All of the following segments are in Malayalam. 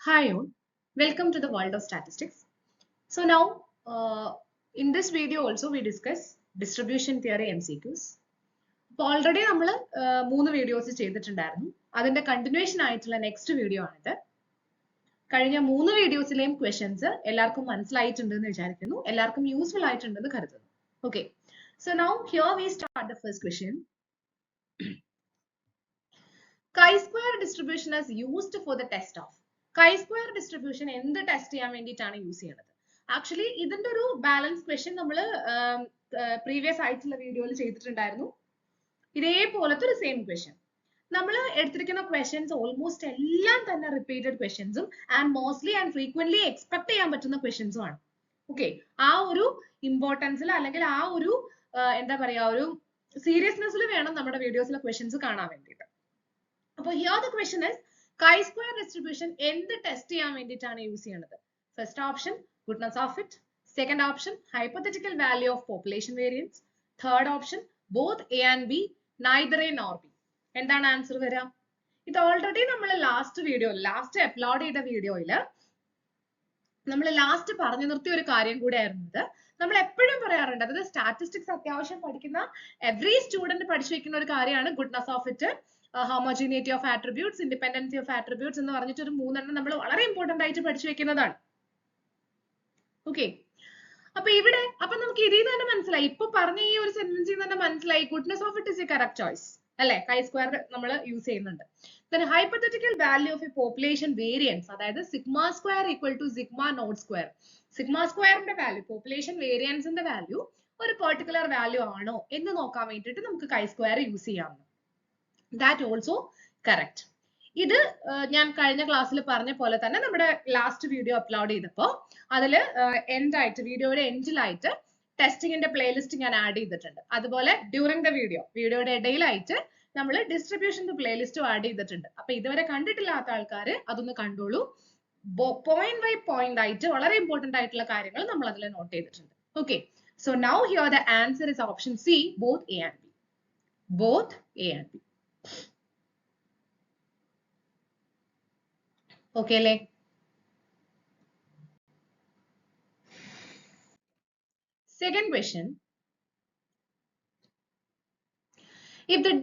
Hi all, welcome to the world of statistics. So now in this video also we discuss distribution theory MCQs. അപ്പോൾ ഓൾറെഡി നമ്മൾ 3 വീഡിയോസ് ചെയ്തിട്ടുണ്ടായിരുന്നു. അതിന്റെ കണ്ടിന്യൂഷൻ ആയിട്ടുള്ള നെക്സ്റ്റ് വീഡിയോ ആണിത്. കഴിഞ്ഞ 3 വീഡിയോസിലെയും ക്വസ്റ്റ്യൻസ് എല്ലാവർക്കും മനസ്സിലായിട്ടുണ്ടെന്ന് വിചാരിക്കുന്നു, എല്ലാവർക്കും യൂസ്ഫുൾ ആയിട്ടുണ്ടെന്ന് കരുതുന്നു. Okay, so now here we start the first question. chi-square distribution is used for the test of. chi-square distribution എന്ത് ടെസ്റ്റ് ചെയ്യാൻ വേണ്ടിയിട്ടാണ് യൂസ് ചെയ്യുന്നത്? ആക്ച്വലി ഇതിന്റെ ഒരു ബാലൻസ് ക്വസ്റ്റ്യൻ നമ്മൾ പ്രീവിയസ് ആയിട്ടുള്ള വീഡിയോയിൽ ചെയ്തിട്ടുണ്ടായിരുന്നു. ഇതേപോലത്തെ ഒരു സെയിം ക്വസ്റ്റ്യൻ നമ്മൾ എടുത്തിരിക്കുന്ന ക്വസ്റ്റ്യൻസ് ഓൾമോസ്റ്റ് എല്ലാം തന്നെ റിപ്പീറ്റഡ് ക്വസ്റ്റ്യൻസും and mostly and frequently expect ചെയ്യാൻ പറ്റുന്ന ക്വസ്റ്റ്യൻസും ആണ്. ഓക്കെ, ആ ഒരു ഇമ്പോർട്ടൻസിൽ അല്ലെങ്കിൽ ആ ഒരു എന്താ പറയാ ഒരു സീരിയസ്നെസ്സിൽ വേണം നമ്മുടെ വീഡിയോസിലെ ക്വസ്റ്റ്യൻസ് കാണാൻ വേണ്ടിയിട്ട്. അപ്പോൾ here the question is chi-square distribution എന്ത് ടെസ്റ്റ് ചെയ്യാൻ വേണ്ടിയിട്ടാണ് യൂസ് ചെയ്യുന്നത്? First option goodness of it, second option hypothetical value of population variance, third option both A and B, neither A nor B. എന്താണ് ആൻസർ വരിക? ഇത് ഓൾറെഡി നമ്മൾ ലാസ്റ്റ് അപ്ലോഡ് ചെയ്ത വീഡിയോയിൽ നമ്മൾ ലാസ്റ്റ് പറഞ്ഞു നിർത്തിയ ഒരു കാര്യം കൂടെ ആയിരുന്നത്. നമ്മൾ എപ്പോഴും പറയാറുണ്ട്, അതായത് സ്റ്റാറ്റിസ്റ്റിക്സ് അത്യാവശ്യം പഠിക്കുന്ന എവറി സ്റ്റുഡന്റ് പഠിച്ചു വെക്കുന്ന ഒരു കാര്യമാണ് goodness of it, homogeneity of attributes, independency of attributes എന്ന് പറഞ്ഞിട്ട് ഒരു 3 എണ്ണം നമ്മൾ വളരെ ഇമ്പോർട്ടന്റ് ആയിട്ട് പഠിച്ചു വെക്കുന്നതാണ്. ഓക്കെ, അപ്പൊ നമുക്ക് ഇതിൽ നിന്ന് തന്നെ മനസ്സിലായി, ഇപ്പൊ പറഞ്ഞ ഈ ഒരു സെന്റൻസിൽ തന്നെ മനസ്സിലായി goodness of it is A correct choice അല്ലെ. chi-square നമ്മൾ യൂസ് ചെയ്യുന്നുണ്ട്. then hypothetical value of a population variance, അതായത് sigma square equal to sigma naught square. Sigma സ്ക്വയറിന്റെ വാല്യൂ പോപ്പുലേഷൻ വേരിയൻസിന്റെ വാല്യൂ ഒരു പെർട്ടിക്കുലർ വാല്യൂ ആണോ എന്ന് നോക്കാൻ വേണ്ടിയിട്ട് നമുക്ക് chi-square യൂസ് ചെയ്യാം. that also correct. ഇത് ഞാൻ കഴിഞ്ഞ ക്ലാസ്സിൽ പറഞ്ഞ പോലെ തന്നെ നമ്മുടെ ലാസ്റ്റ് വീഡിയോ അപ്ലോഡ് ചെയ്തപ്പോൾ അതില് വീഡിയോയുടെ എൻഡിലായിട്ട് ടെസ്റ്റിംഗിന്റെ പ്ലേലിസ്റ്റ് ഞാൻ ആഡ് ചെയ്തിട്ടുണ്ട്. അതുപോലെ ഡ്യൂറിംഗ് ദ വീഡിയോയുടെ ഇടയിലായിട്ട് നമ്മൾ ഡിസ്ട്രിബ്യൂഷന്റെ പ്ലേലിസ്റ്റും ആഡ് ചെയ്തിട്ടുണ്ട്. അപ്പൊ ഇതുവരെ കണ്ടിട്ടില്ലാത്ത ആൾക്കാർ അതൊന്ന് കണ്ടോളൂ. പോയിന്റ് ബൈ പോയിന്റ് ആയിട്ട് വളരെ ഇമ്പോർട്ടന്റ് ആയിട്ടുള്ള കാര്യങ്ങൾ നമ്മൾ അതിൽ നോട്ട് ചെയ്തിട്ടുണ്ട്. Okay, so now here the answer is option C, both A and B. both A and B. Okay, le. Second question. If the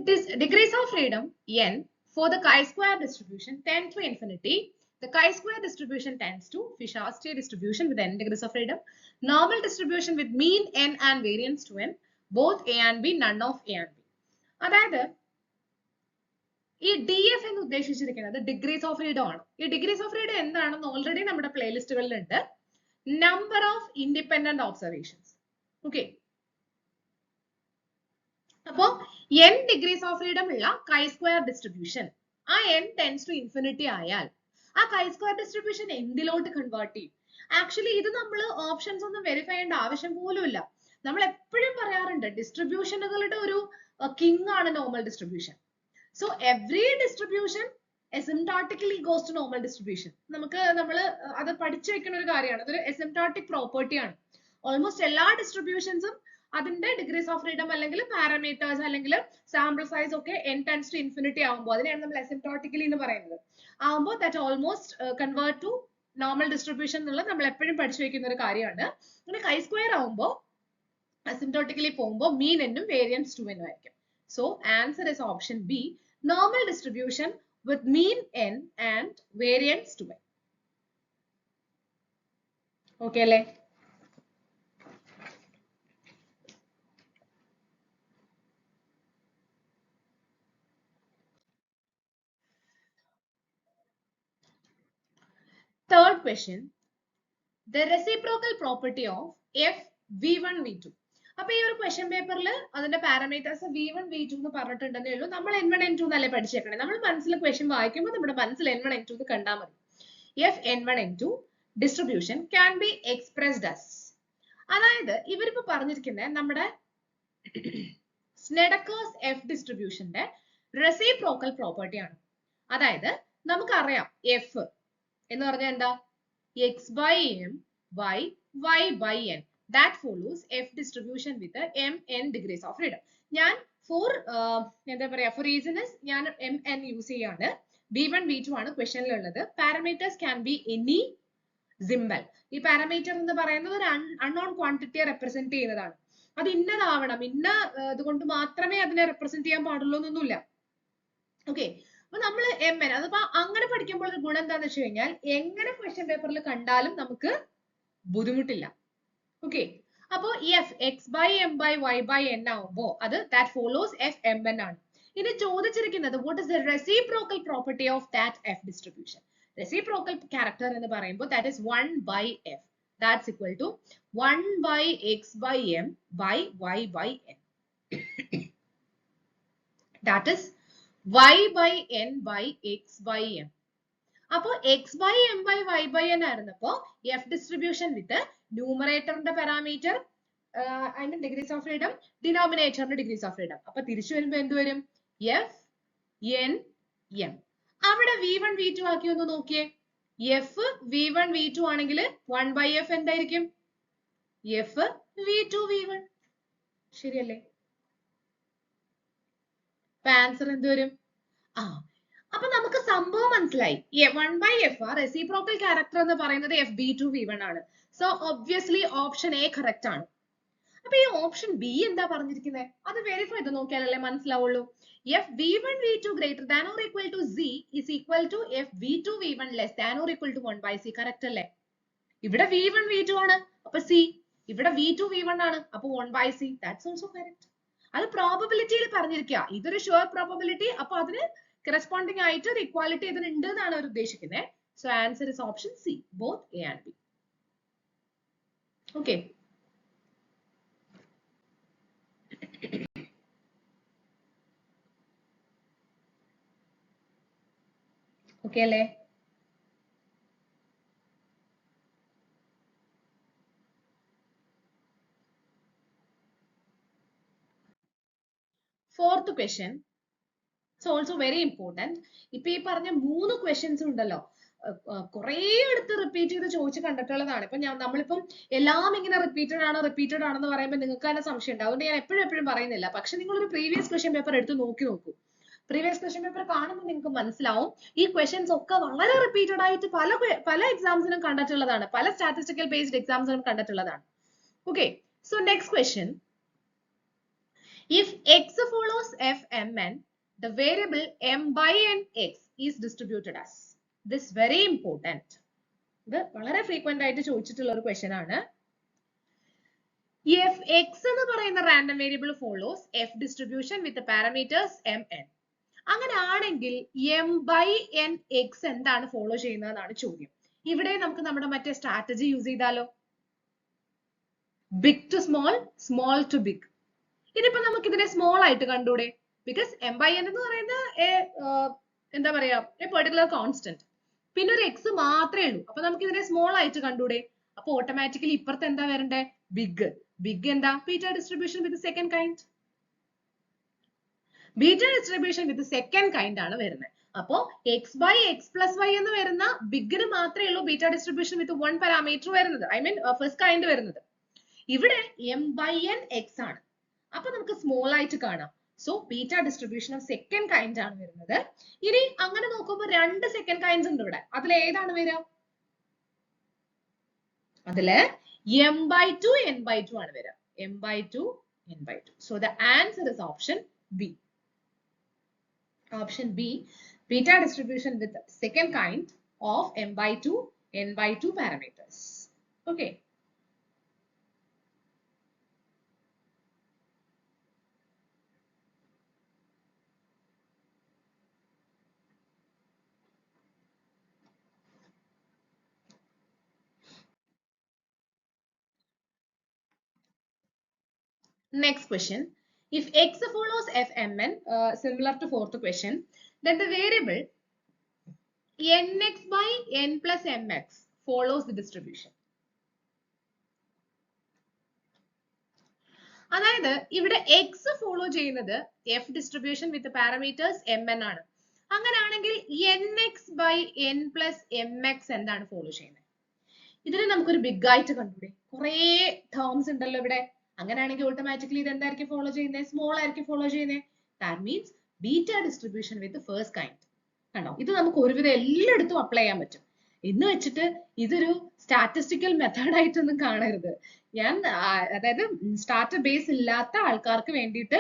degrees of freedom n for the chi-square distribution tend to infinity, the chi-square distribution tends to Fisher-Tropsch distribution with n degrees of freedom, normal distribution with mean n and variance to n, both A and B, none of A and B. അതായത് ഈ ഡി എഫ് എന്ന് ഉദ്ദേശിച്ചിരിക്കുന്നത് ഡിഗ്രീസ് ഓഫ് ഫ്രീഡം ആണ്. ഈ ഡിഗ്രീസ് ഓഫ് ഫ്രീഡം എന്താണെന്ന് ഓൾറെഡി നമ്മുടെ പ്ലേലിസ്റ്റുകളിലുണ്ട്. Number of independent observations. Okay, അപ്പോ n ഡിഗ്രീസ് ഓഫ് ഫ്രീഡം ഉള്ള chi-square ഡിസ്ട്രിബ്യൂഷൻ, ആ n ടെൻസ് ടു ഇൻഫിനിറ്റി ആയാൽ ആ chi-square ഡിസ്ട്രിബ്യൂഷൻ എന്തിലോട്ട് കൺവേർട്ട് ചെയ്യും? ആക്ച്വലി ഇത് നമ്മൾ ഓപ്ഷൻസ് ഒന്നും വെരിഫൈ ചെയ്യേണ്ട ആവശ്യം പോലും ഇല്ല. നമ്മൾ എപ്പോഴും പറയാറുണ്ട് ഡിസ്ട്രിബ്യൂഷനുകളുടെ ഒരു കിങ് ആണ് normal distribution. So every distribution asymptotically goes to normal distribution. നമ്മൾ അത് പഠിച്ചു വെക്കുന്ന ഒരു കാര്യമാണ്. അതൊരു asymptotic property ആണ്. ഓൾമോസ്റ്റ് എല്ലാ ഡിസ്ട്രിബ്യൂഷൻസും അതിന്റെ ഡിഗ്രീസ് ഓഫ് ഫ്രീഡം അല്ലെങ്കിൽ പാരാമീറ്റേഴ്സ് അല്ലെങ്കിൽ സാമ്പിൾ സൈസ് ഒക്കെ n tends to infinity ആവുമ്പോൾ അതിനെയാണ് നമ്മൾ asymptotically എന്ന് പറയുന്നത്. ആവുമ്പോൾ that almost convert to normal distribution എന്നുള്ളത് നമ്മൾ എപ്പോഴും പഠിച്ചു വെക്കുന്ന ഒരു കാര്യമാണ്. അങ്ങനെ chi-square ആവുമ്പോൾ asymptotically പോകുമ്പോൾ mean n ഉം variance 2n ആയിരിക്കും. So answer is option B, normal distribution with mean n and variance 2n. Okay le. Third question, the reciprocal property of f v1 v2. അപ്പൊ ഈ ഒരു ക്വസ്റ്റ്യൻ പേപ്പറിൽ അതിന്റെ പാരാമീറ്റേഴ്സ് v1 v2 എന്ന് പറഞ്ഞിട്ടുണ്ടെന്നേ ഉള്ളൂ. നമ്മൾ n1 n2 എന്നല്ലേ പഠിച്ചേക്കണേ. നമ്മൾ മനസ്സിൽ ക്വസ്റ്റ്യൻ വായിക്കുമ്പോൾ നമ്മുടെ മനസ്സിൽ n1 n2 എന്ന് കണ്ടാൽ മതി. f n1 n2 distribution can be expressed as, അതായത് ഇവരിപ്പോ പറഞ്ഞിരിക്കുന്നത് നമ്മുടെ സ്നെഡക്കേഴ്സ് എഫ് ഡിസ്ട്രിബ്യൂഷന്റെ റെസിപ്രോക്കൽ പ്രോപ്പർട്ടി ആണ്. അതായത് നമുക്കറിയാം എഫ് എന്ന് പറഞ്ഞാൽ എന്താ, x by m y y by n. That follows f distribution with m n degrees of freedom. ഞാൻ for എന്താ പറയാ for reason is ഞാൻ m n യൂസ് ചെയ്യാണ്. V1 V2 ആണ് ക്വസ്റ്റനിലുള്ളത്. Parameters can be any symbol. ഈ പാരാമീറ്റർ എന്ന് പറയുന്നത് ഒരു അൺനോൺ ക്വാണ്ടിറ്റിയെ റെപ്രസെന്റ് ചെയ്യുന്നതാണ്. അത് ഇന്നതാവണം, ഇന്ന ഇതുകൊണ്ട് മാത്രമേ അതിനെ റെപ്രസെന്റ് ചെയ്യാൻ പാടുള്ളൂ എന്നൊന്നുമില്ല. ഓക്കെ, അപ്പൊ നമ്മൾ MN അതിപ്പോ അങ്ങനെ പഠിക്കുമ്പോൾ ഒരു ഗുണം എന്താന്ന് വെച്ച് കഴിഞ്ഞാൽ എങ്ങനെ ക്വസ്റ്റ്യൻ പേപ്പറിൽ കണ്ടാലും നമുക്ക് ബുദ്ധിമുട്ടില്ല. ഓക്കെ, അപ്പോ F X by M by Y by N ആവുമ്പോ അത് that follows F M N ആണ്. ഇത് ചോദിച്ചിരിക്കുന്നത് what is the reciprocal property of that F distribution. Reciprocal character എന്ന് പറയുമ്പോൾ that is 1 by f, that's equal to 1 by x by m by y by n. That is y by n by x by m. അപ്പോ x by m by y by n ആയിരുന്നപ്പോ f distribution with ന്യൂമറേറ്ററിന്റെ parameter I mean degrees of freedom, ഡിനോമിനേറ്ററിന്റെ ഡിഗ്രീസ് ഓഫ് ഫ്രീഡം. അപ്പൊ തിരിച്ചു വരുമ്പോ എന്ത് വരും? f n m. അവിടെ v1 v2 ആക്കി ഒന്ന് നോക്കിയേ. f v1 v2 ആണെങ്കിൽ 1 by f എന്തായിരിക്കും? f v2 v1. ശരിയല്ലേ? ആൻസർ എന്ത് വരും? അപ്പൊ നമുക്ക് സംഭവം മനസ്സിലായി. 1 by f റെസിപ്രോക്കൽ ക്യാരക്ടർ എന്ന് പറയുന്നത് f v2 v1 ആണ്. So obviously option A correct ആണ്. അപ്പൊ ഈ ഓപ്ഷൻ ബി എന്താ പറഞ്ഞിരിക്കുന്നത്? അത് വെരിഫൈ ചെയ്ത് നോക്കിയാലല്ലേ മനസ്സിലാവുള്ളൂ. f v1 v2 greater than or equal to z is equal to f v2 v1 less than or equal to 1 by c. Correct അല്ലേ? ഇവിടെ v1 v2 ആണ്, അപ്പൊ c. ഇവിടെ v2 v1 ആണ്, അപ്പൊ 1 by c. That's also correct. അത് പ്രോബബിലിറ്റിയിൽ പറഞ്ഞിരിക്കുക. ഇതൊരു ഷുവർ പ്രോബബിലിറ്റി, അപ്പൊ അതിന് കറസ്പോണ്ടിങ് ആയിട്ട് ഒരു ഇക്വാലിറ്റി ഇതിനുണ്ട് എന്നാണ് അവർ ഉദ്ദേശിക്കുന്നത്. So answer is option C, both A and B. Okay, okay അല്ലേ? Fourth question it's also very important. ഇപ്പൊ ഈ പറഞ്ഞ 3 ക്വസ്റ്റ്യൻസ് ഉണ്ടല്ലോ, കുറെ അടുത്ത് റിപ്പീറ്റ് ചെയ്ത് ചോദിച്ച് കണ്ടിട്ടുള്ളതാണ്. ഇപ്പൊ നമ്മളിപ്പം എല്ലാം ഇങ്ങനെ റിപ്പീറ്റഡ് ആണെന്ന് പറയുമ്പോൾ നിങ്ങൾക്ക് തന്നെ സംശയം ഉണ്ട്. അതുകൊണ്ട് ഞാൻ എപ്പോഴും പറയുന്നില്ല. പക്ഷെ നിങ്ങൾ ഒരു പ്രീവിയസ് ക്വസ്റ്റ്യൻ പേപ്പർ എടുത്ത് നോക്കൂ. പ്രീവിയസ് ക്വസ്റ്റ്യൻ പേപ്പർ കാണുമ്പോൾ നിങ്ങൾക്ക് മനസ്സിലാവും ഈ ക്വസ്റ്റ്യൻസ് ഒക്കെ വളരെ റിപ്പീറ്റഡ് ആയിട്ട് പല എക്സാംസിനും കണ്ടിട്ടുള്ളതാണ്, പല സ്റ്റാറ്റിസ്റ്റിക്കൽ ബേസ്ഡ് എക്സാംസിനും കണ്ടിട്ടുള്ളതാണ്. Okay, so next question. If x follows f mn, the variable m by n x is distributed as. This very important. ഇത് വളരെ ഫ്രീക്വന്റ് ആയിട്ട് ചോദിച്ചിട്ടുള്ള ഒരു ക്വസ്റ്റ്യൻ ആണ്. If x എന്ന് പറയുന്ന random variable follows f distribution with the parameters mn, അങ്ങനെയാണെങ്കിൽ m by n x എന്താണ് ഫോളോ ചെയ്യുന്നതെന്നാണ് ചോദ്യം. ഇവിടെ നമുക്ക് നമ്മുടെ മറ്റേ സ്ട്രാറ്റജി യൂസ് ചെയ്താലോ? Big to small, small to big. ഇതിപ്പോ നമുക്ക് ഇതിനെ സ്മോൾ ആയിട്ട് കണ്ടൂടെ? ബിക്കോസ് m by n എന്ന് പറയുന്നത് എന്താ പറയാ, എ പെർട്ടിക്കുലർ കോൺസ്റ്റന്റ്. പിന്നെ ഒരു x മാത്രമേ ഉള്ളൂ. അപ്പൊ നമുക്ക് ഇതിനെ സ്മോൾ ആയിട്ട് കണ്ടൂടെ? അപ്പൊ ഓട്ടോമാറ്റിക്കലി ഇപ്പുറത്ത് എന്താ വരണ്ടേ? ബിഗ്. ബിഗ് എന്താ? ബീറ്റ ഡിസ്ട്രിബ്യൂഷൻ വിത്ത് സെക്കൻഡ് കൈൻഡ്. ബീറ്റ ഡിസ്ട്രിബ്യൂഷൻ വിത്ത് സെക്കൻഡ് കൈൻഡ് ആണ് വരുന്നത്. അപ്പോ x by x plus y എന്ന് വരുന്ന ബിഗിന് മാത്രമേ ഉള്ളൂ ബീറ്റ ഡിസ്ട്രിബ്യൂഷൻ വിത്ത് 1 പാരാമീറ്റർ വരുന്നത്, ഐ മീൻ ഫസ്റ്റ് കൈൻഡ് വരുന്നത്. ഇവിടെ m by n x ആണ്. അപ്പൊ നമുക്ക് സ്മോൾ ആയിട്ട് കാണാം. So beta distribution of second kind ആണ് വരുന്നത്. ഇനി അങ്ങനെ നോക്കുമ്പോൾ 2 സെക്കൻഡ് കൈൻഡ്സ് ഉണ്ട് ഇവിടെ. അതിൽ ഏതാണ് വരിക? അതില് m by 2 n by 2 ആണ് വരിക. m by 2 n by 2. So the answer is option B. Option B, beta distribution with second kind of m by 2 n by 2 parameters. Okay. Next question. If x follows fmn, similar to fourth question, then the variable nx by n plus mx follows the distribution. അതായത് ഇവിടെ x ഫോളോ ചെയ്യുന്നത് f ഡിസ്ട്രിബ്യൂഷൻ വിത്ത് പാരാമീറ്റേഴ്സ് mn ആണ്. അങ്ങനെയാണെങ്കിൽ nx by n plus mx എന്താണ് ഫോളോ ചെയ്യുന്നത്? ഇതിനെ നമുക്കൊരു ബിഗ് ആയിട്ട് കണ്ടൂടെ? കുറെ ടേംസ് ഉണ്ടല്ലോ ഇവിടെ. അങ്ങനെയാണെങ്കിൽ ഓട്ടോമാറ്റിക്കലി ഇത് എന്തായിരിക്കും ഫോളോ ചെയ്യുന്നത്? സ്മോൾ ആയിരിക്കും ഫോളോ ചെയ്യുന്നത്. That means beta distribution with first kind. കണ്ടോ, ഇത് നമുക്ക് ഒരുവിധം എല്ലായിടത്തും അപ്ലൈ ചെയ്യാൻ പറ്റും. എന്ന് വെച്ചിട്ട് ഇതൊരു സ്റ്റാറ്റിസ്റ്റിക്കൽ മെത്തേഡ് ആയിട്ടൊന്നും കാണരുത്. ഞാൻ അതായത് സ്റ്റാർട്ടർ ബേസ് ഇല്ലാത്ത ആൾക്കാർക്ക് വേണ്ടിയിട്ട്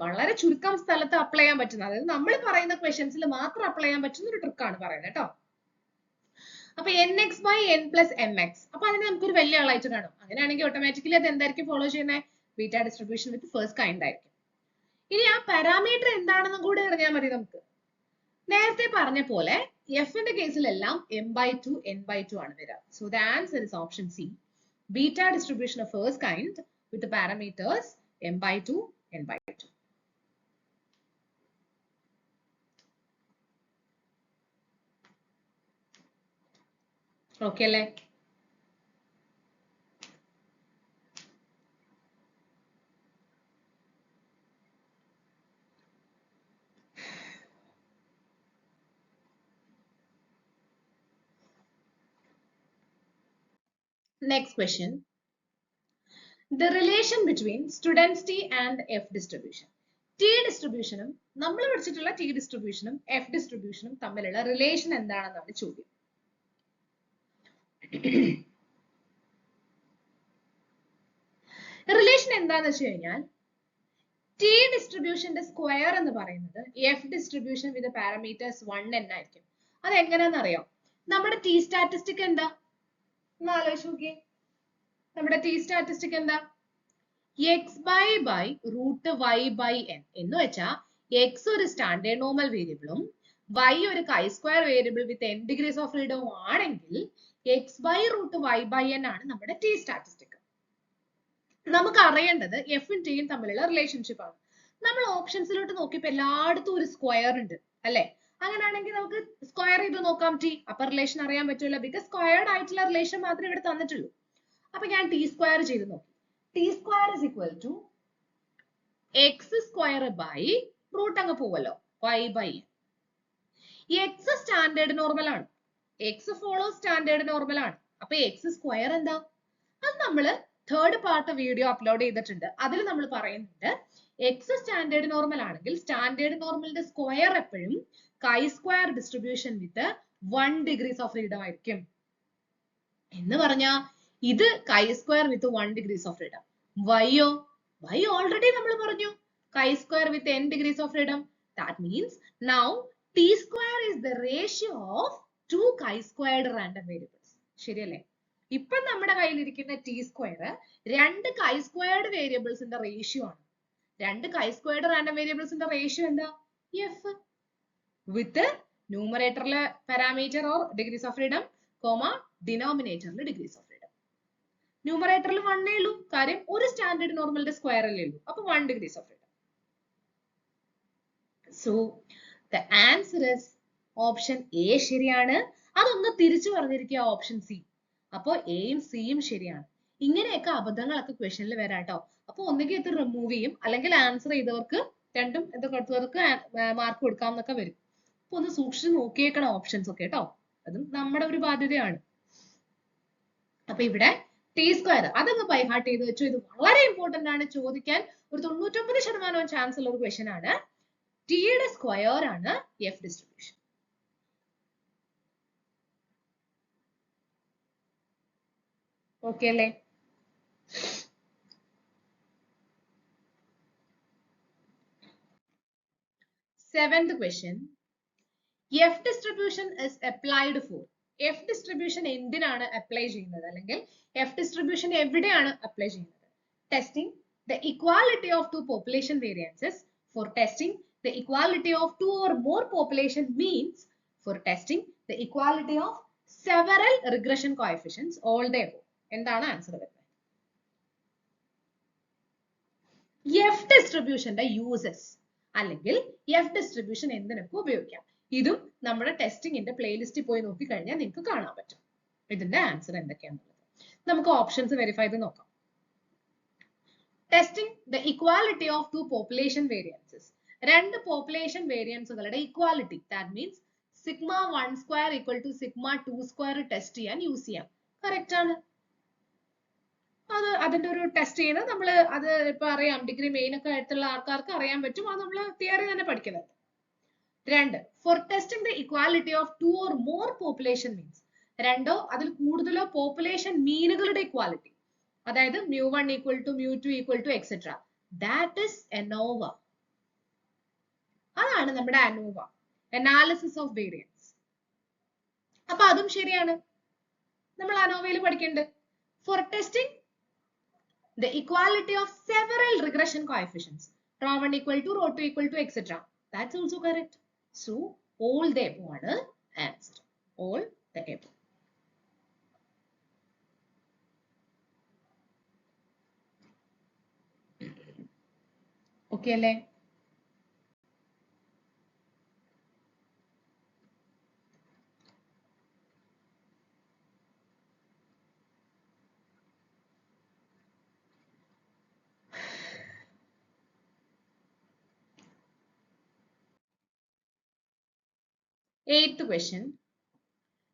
വളരെ ചുരുക്കം സ്ഥലത്ത് അപ്ലൈ ചെയ്യാൻ പറ്റുന്ന, അതായത് നമ്മൾ പറയുന്ന ക്വസ്റ്റ്യൻസിൽ മാത്രം അപ്ലൈ ചെയ്യാൻ പറ്റുന്ന ഒരു ട്രിക്കാണ് പറയുന്നത് കേട്ടോ. അപ്പൊ nx by n plus mx, അപ്പൊ അതിനെ നമുക്കൊരു വലിയ ആളായിട്ട് കാണും. അങ്ങനെയാണെങ്കിൽ ഓട്ടോമാറ്റിക്കലി അത് എന്തായിരിക്കും ഫോളോ ചെയ്യുന്നത്? Beta distribution with first kind ആയിരിക്കും. ഇനി ആ പാരാമീറ്റർ എന്താണെന്നും കൂടെ അറിഞ്ഞാൽ മതി നമുക്ക്. നേരത്തെ പറഞ്ഞ പോലെ എഫിന്റെ കേസിലെല്ലാം m/2 n/2 ആണ് വരിക. So the answer is option C, beta distribution of first kind with parameters m/2 n/2. Okay അല്ലേ? Next question. The relation between students T and F distribution. T distributionും നമ്മൾ പഠിച്ചിട്ടുള്ള T distributionും F distributionും തമ്മിലുള്ള റിലേഷൻ എന്താണെന്നാണ് ചോദ്യം. റിലേഷൻ എന്താന്ന് വെച്ച് കഴിഞ്ഞാൽ T ഡിസ്ട്രിബ്യൂഷന്റെ സ്ക്വയർ എന്ന് പറയുന്നത് F ഡിസ്ട്രിബ്യൂഷൻ വിത്ത് പാരാമീറ്റേഴ്സ് 1n ആയിരിക്കും. അത് എങ്ങനെയാണെന്ന് അറിയാം? നമ്മുടെ T സ്റ്റാറ്റിസ്റ്റിക് എന്താ? ഒന്ന് ആലോചിച്ച് നോക്കിയേ. നമ്മുടെ T സ്റ്റാറ്റിസ്റ്റിക് എന്താ? x/y root y by n എന്ന് വെച്ചാൽ x ഒരു സ്റ്റാൻഡേർഡ് നോർമൽ വേരിയബിളും y ഒരു chi square variable with n degrees of freedom ആണെങ്കിൽ x/root y by n ആണ് നമ്മുടെ T സ്റ്റാറ്റിസ്റ്റിക്. നമുക്ക് അറിയേണ്ടത് എഫും ടിയും തമ്മിലുള്ള റിലേഷൻഷിപ്പ് ആണ്. നമ്മൾ ഓപ്ഷൻസിലോട്ട് നോക്കിയപ്പോൾ എല്ലായിടത്തും ഒരു സ്ക്വയർ ഉണ്ട് അല്ലെ? അങ്ങനെയാണെങ്കിൽ നമുക്ക് സ്ക്വയർ ചെയ്ത് നോക്കാം ടി. അപ്പൊ റിലേഷൻ അറിയാൻ പറ്റില്ല, ബിക്കോസ് സ്ക്വയർഡ് ആയിട്ടുള്ള റിലേഷൻ മാത്രമേ ഇവിടെ തന്നിട്ടുള്ളൂ. അപ്പൊ ഞാൻ ടി സ്ക്വയർ ചെയ്ത് നോക്കി. T square is equal to X square by root അങ്ങ് പോവല്ലോ y by n. X standard normal ആണ്, എക്സ് ഫോളോ സ്റ്റാൻഡേർഡ് നോർമൽ ആണ്. അപ്പൊ എക്സ് സ്ക്വയർ എന്താ? അത് നമ്മള് തേർഡ് പാർട്ട് വീഡിയോ അപ്ലോഡ് ചെയ്തിട്ടുണ്ട്. അതിൽ നമ്മൾ പറയുന്നുണ്ട് എക്സ് സ്റ്റാൻഡേർഡ് നോർമൽ ആണെങ്കിൽ സ്റ്റാൻഡേർഡ് നോർമലിന്റെ സ്ക്വയർ എപ്പോഴും chi square distribution with 1 degrees of freedom ആയിരിക്കും. എന്ന് പറഞ്ഞാൽ ഇത് chi square with 1 degrees of freedom. വൈയോ? വൈ ഓൾറെഡി നമ്മൾ പറഞ്ഞു chi square with n degrees of freedom. That means now t square is the ratio of 2 chi squared random variables. ശരിയല്ലേ? ഇപ്പൊ നമ്മുടെ കയ്യിലിരിക്കുന്ന ടി സ്ക്വയർ രണ്ട് chi squared വേരിയബിൾസിന്റെ റേഷ്യോ ആണ്. രണ്ട് chi squared random വേരിയബിൾസിന്റെ റേഷ്യോ എന്താ? എഫ് വിത്ത് ന്യൂമറേറ്ററിലെ parameter or degrees of freedom, comma ഡിനോമിനേറ്ററിൽ ഡിഗ്രീസ് ഓഫ് ഫ്രീഡം. ന്യൂമറേറ്ററിൽ 1 ഉള്ളൂ, കാര്യം ഒരു സ്റ്റാൻഡേർഡ് നോർമലിന്റെ സ്ക്വയർ അല്ലേ ഉള്ളൂ. അപ്പൊ 1 degrees of freedom. So the answer is option A ശരിയാണ്. അതൊന്ന് തിരിച്ചു പറഞ്ഞിരിക്കുക ഓപ്ഷൻ സി. അപ്പോ എയും സിയും ശരിയാണ്. ഇങ്ങനെയൊക്കെ അബദ്ധങ്ങളൊക്കെ ക്വസ്റ്റനിൽ വരാട്ടോ. അപ്പൊ ഒന്നുകിൽ ഇത് റിമൂവ് ചെയ്യും, അല്ലെങ്കിൽ ആൻസർ ചെയ്തവർക്ക് രണ്ടും എന്തൊക്കെ അടുത്തവർക്ക് മാർക്ക് കൊടുക്കാം എന്നൊക്കെ വരും. അപ്പൊ ഒന്ന് സൂക്ഷിച്ച് നോക്കിയേക്കണം ഓപ്ഷൻസ് ഒക്കെ കേട്ടോ. അതും നമ്മുടെ ഒരു ബാധ്യതയാണ്. അപ്പൊ ഇവിടെ ടി സ്ക്വയർ അതങ്ങ് ബൈ ഹാർട്ട് ചെയ്ത് വെച്ചു. ഇത് വളരെ ഇമ്പോർട്ടന്റ് ആണ്, ചോദിക്കാൻ ഒരു 99% ചാൻസ് ഉള്ള ഒരു ക്വസ്റ്റൻ ആണ്. ടിയുടെ സ്ക്വയർ ആണ് എഫ് ഡിസ്ട്രിബ്യൂഷൻ. ഓക്കെ അല്ലേ? Seventh question. F distribution is applied for. F distribution എന്തിനാണ് അപ്ലൈ ചെയ്യുന്നത്, അല്ലെങ്കിൽ F distribution എവിടെയാണ് അപ്ലൈ ചെയ്യുന്നത്? Testing the equality of two population variances. For testing the equality of two or more population means for testing the equality of several regression coefficients all the above. എന്താണ് ആൻസർ വരുന്നത്? എഫ് ഡിസ്ട്രിബ്യൂഷന്റെ യൂസസ് അല്ലെങ്കിൽ എഫ് ഡിസ്ട്രിബ്യൂഷൻ എന്തിനൊക്കെ ഉപയോഗിക്കാം, ഇതും നമ്മുടെ ടെസ്റ്റിംഗിന്റെ പ്ലേലിസ്റ്റിൽ പോയി നോക്കി കഴിഞ്ഞാൽ നിങ്ങൾക്ക് കാണാൻ പറ്റും ഇതിന്റെ ആൻസർ എന്തൊക്കെയാണെന്നുള്ളത്. നമുക്ക് ഓപ്ഷൻസ് വെരിഫൈ ചെയ്ത് നോക്കാം. Testing the equality of two population variances. രണ്ട് പോപ്പുലേഷൻ വേരിയൻസുകളുടെ equality, that means sigma 1 square equal to sigma 2 square test ചെയ്യാൻ യൂസ് ചെയ്യാം. കറക്റ്റ് ആണ്. അത് അതിന്റെ ഒരു ടെസ്റ്റ് ചെയ്യുന്നത് നമ്മൾ അത് ഇപ്പൊ അറിയാം, ഡിഗ്രി മെയിൻ ഒക്കെ ആയിട്ടുള്ള ആൾക്കാർക്ക് അറിയാൻ പറ്റും. അത് നമ്മൾ തിയറി തന്നെ പഠിക്കുന്നത്. രണ്ട്, for testing the equality of two or more population means. രണ്ടോ അതിൽ കൂടുതലോ പോപ്പുലേഷൻ മീനുകളുടെ ഇക്വാലിറ്റി, അതായത് mu1 equal to mu2 equal to etc. That is ANOVA. അതാണ് നമ്മുടെ ANOVA, analysis of variance. അപ്പൊ അതും ശരിയാണ്, നമ്മൾ ANOVAയിൽ പഠിക്കേണ്ടത്. For testing the equality of several regression coefficients, ρ1 equal to ρ2 equal to etc. That's also correct. So all the above are answered. All the above. Okay, അല്ലേ? Eighth question.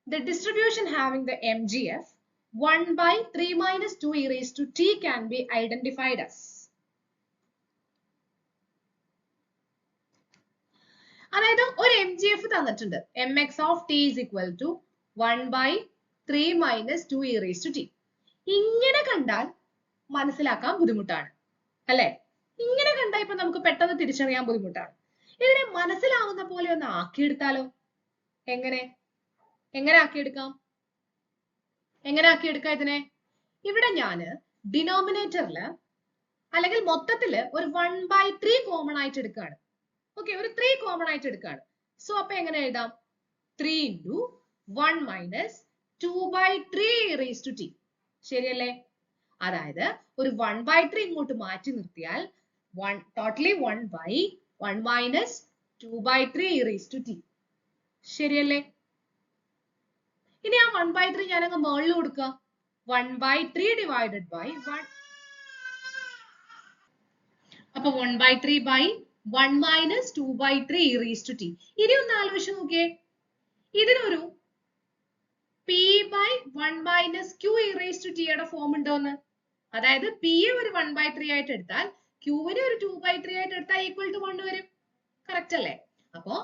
The distribution having the MGF 1 by 3 minus 2 e raised to t can be identified as. അതായത് ഒരു MGF തന്നിട്ടുണ്ട്, mx of t is equal to 1 by 3 minus 2 e raised to t. ഇങ്ങനെ കണ്ടാൽ മനസ്സിലാക്കാൻ ബുദ്ധിമുട്ടാണ് അല്ലെ? ഇങ്ങനെ കണ്ടാൽ ഇപ്പൊ നമുക്ക് പെട്ടെന്ന് തിരിച്ചറിയാൻ ബുദ്ധിമുട്ടാണ്. ഇതിനെ മനസ്സിലാവുന്ന പോലെ ഒന്ന് ആക്കിയെടുത്താലോ? എങ്ങനെ ആക്കിയെടുക്കാം? ഇതിനെ ഇവിടെ ഞാന് ഡിനോമിനേറ്ററില് അല്ലെങ്കിൽ മൊത്തത്തില് ഒരു 1 by 3 കോമൺ ആയിട്ട് എടുക്കുകയാണ്. ഓക്കെ, ഒരു 3 കോമൺ ആയിട്ട് എടുക്കുകയാണ്. സോ അപ്പൊ എങ്ങനെ എഴുതാം? 3 into 1 minus 2 by 3 raised to t. ശരിയല്ലേ? അതായത് ഒരു 1 by 3 ഇങ്ങോട്ട് മാറ്റി നിർത്തിയാൽ totally 1 by 1 minus 2 by 3 raised to t. ശരിയല്ലേ? ഇനി ആ 1 by 3 ഞാൻ അങ്ങ് മുകളിൽ കൊടുക്കുക. 1 by 3 divided by 1. അപ്പൊ 1 by 3 by 1 minus 2 by 3 raised to t. ഇനി ഒന്ന് ആലോചിച്ച് നോക്കിയേ, ഇതിനൊരു p by 1 minus q raised to t യുടെ ഫോം ഉണ്ടോന്ന്. അതായത് p ഒരു 1 by 3 ആയിട്ട് എടുത്താൽ q നെ ഒരു 2 by 3 ആയിട്ട് എടുത്താൽ ഈക്വൽ ടു 1 വരും. കറക്റ്റ് അല്ലേ? അപ്പോ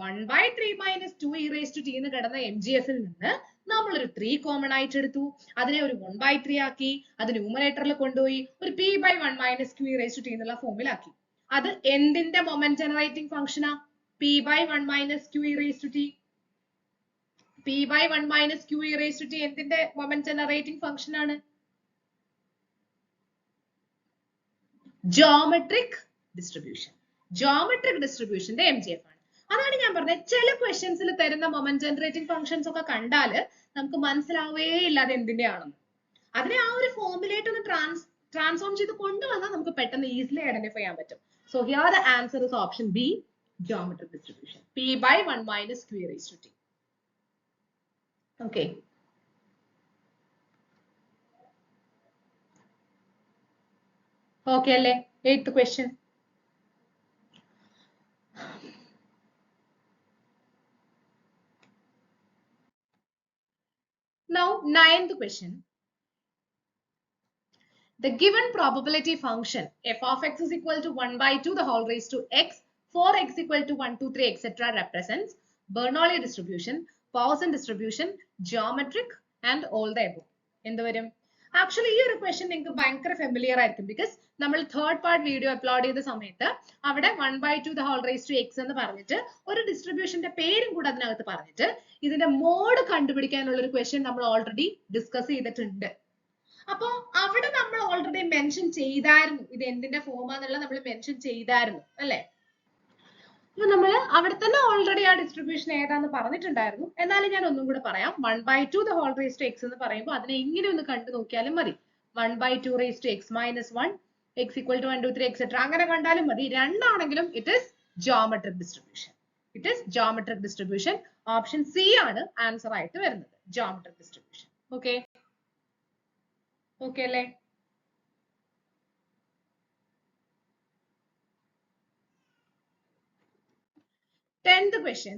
1 by 3 minus 2 e raised to t എന്ന് കിടന്ന MGF-ൽ നിന്ന് നമ്മളൊരു 3 കോമൺ ആയിട്ട് എടുത്തു, അതിനെ ഒരു 1 by 3 ആക്കി, അത് ന്യൂമറേറ്ററിൽ കൊണ്ടുപോയി ഒരു p by 1 minus q e raised to t എന്നുള്ള ഫോമിലാക്കി. അത് എന്തിന്റെ moment generating ഫംഗ്ഷനാ? p by 1 minus q e raised to t. p by 1 minus q e raised to t എന്തിന്റെ മൊമെന്റ് ജനറേറ്റിംഗ് ഫംഗ്ഷൻ ആണ്? Geometric distribution. ജോമെട്രിക് ഡിസ്ട്രിബ്യൂഷന്റെ MGF ആണ്. അതാണ് ഞാൻ പറഞ്ഞത്, ചില ക്വസ്റ്റ്യൻസിൽ തരുന്ന മൊമെന്റ് ജനറേറ്റിംഗ് ഫംഗ്ഷൻസ് ഒക്കെ കണ്ടാല് നമുക്ക് മനസ്സിലാവേ ഇല്ല അത് എന്തിന്റെ ആണെന്ന്. അതിനെ ആ ഒരു ഫോമിലേക്ക് ഒന്ന് ട്രാൻസ്ഫോം ചെയ്ത് കൊണ്ടുവന്നാൽ നമുക്ക് പെട്ടെന്ന് ഈസിലി ഐഡന്റിഫൈ ചെയ്യാൻ പറ്റും. So here the answer is option B, geometric distribution. p by 1 minus q raised to t. Okay. Okay അല്ലേ? 8th question. Now 9th question. The given probability function f of x is equal to 1 by 2 the whole raised to x for x equal to 1, 2, 3 etc. represents Bernoulli distribution, Poisson distribution, geometric and all the above. എന്ത് വരും? ആക്ച്വലി ഈ ഒരു ക്വസ്റ്റ്യൻ നിങ്ങൾക്ക് ഭയങ്കര ഫെമിലിയർ ആയിരിക്കും, ബിക്കോസ് നമ്മൾ തേർഡ് പാർട്ട് വീഡിയോ അപ്ലോഡ് ചെയ്ത സമയത്ത് അവിടെ 1 by 2 the whole raised to x എന്ന് പറഞ്ഞിട്ട് ഒരു ഡിസ്ട്രിബ്യൂഷന്റെ പേരും കൂടെ അതിനകത്ത് പറഞ്ഞിട്ട് ഇതിന്റെ മോഡ് കണ്ടുപിടിക്കാനുള്ള ഒരു ക്വസ്റ്റ്യൻ നമ്മൾ ഓൾറെഡി ഡിസ്കസ് ചെയ്തിട്ടുണ്ട്. അപ്പോ അവിടെ നമ്മൾ ഓൾറെഡി മെൻഷൻ ചെയ്തായിരുന്നു ഇത് എന്തിന്റെ ഫോമാന്നുള്ള നമ്മൾ മെൻഷൻ ചെയ്തായിരുന്നു അല്ലെ? അപ്പൊ നമ്മൾ അവിടെ തന്നെ ഓൾറെഡി ആ ഡിസ്ട്രിബ്യൂഷൻ ഏതാന്ന് പറഞ്ഞിട്ടുണ്ടായിരുന്നു. എന്നാലും ഞാൻ ഒന്നും കൂടെ പറയാം. 1 by 2 the whole raised to x എന്ന് പറയുമ്പോൾ അതിനെ ഇങ്ങനെ ഒന്ന് കണ്ടു നോക്കിയാലും മതി. 1 by 2 raised to x minus 1, x equal to 1, 2, 3 etc. അങ്ങനെ കണ്ടാലും മതി. രണ്ടാണെങ്കിലും it is geometric distribution. It is geometric distribution. Option C ആണ് ആൻസർ ആയിട്ട് വരുന്നത്, ജോമെട്രിക് ഡിസ്ട്രിബ്യൂഷൻ. ഓക്കെ ഓക്കെ അല്ലേ? Tenth question.